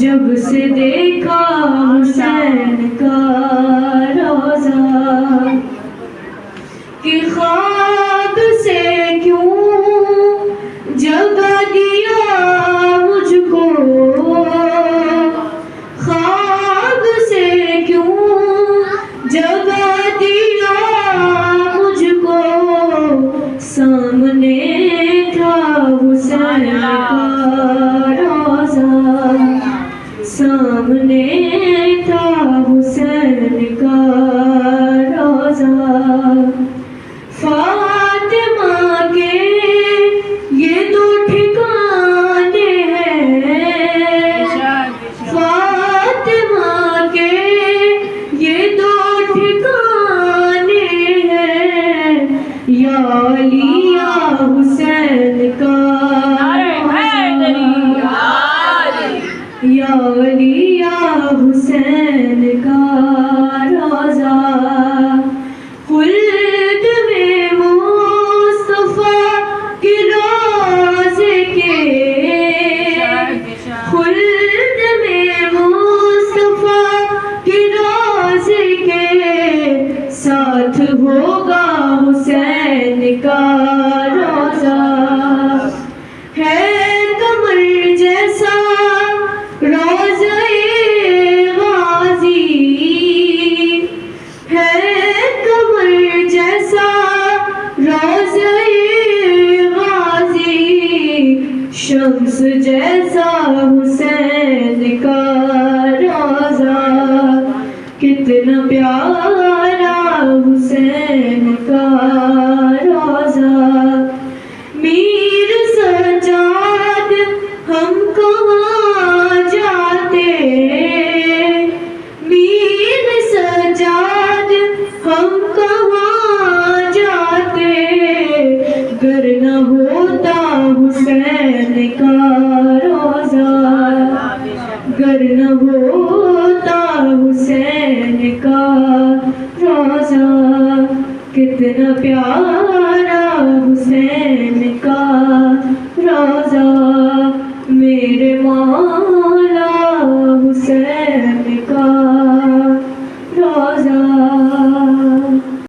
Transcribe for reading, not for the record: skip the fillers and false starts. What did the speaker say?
جب سے دیکھا حسین کا روضہ کہ خواب سے کیوں جگا دیا مجھ کو، خواب سے کیوں جگا دیا مجھ کو، سامنے تھا حسین کا روضہ، سامنے تھا حسین کا روضہ۔ فاطمہ کے یہ تو ٹھکانے ہیں، فاطمہ کے یہ تو ٹھکانے ہیں، یا علی یا حسین کا یا علی یا حسین کا روضہ۔ خلد میں مصطفیٰ کے روضے کے، خلد میں مصطفیٰ کے روضے کے ساتھ ہوگا حسین کا روضہ۔ ہے قمر جیسا روضۂ غازی، ہے قمر جیسا روضۂ غازی، شمس جیسا حسین کا روضہ، کتنا پیارا حسین کا روضہ۔ میر سجاد ہم کہاں جاتے، میر سجاد ہم کہاں جاتے، گر نہ ہوتا حسین کا روضہ، گر نہ ہوتا حسین کا روضہ، کتنا پیارا حسین کا روضہ، میرے مولا حسین کا روضہ۔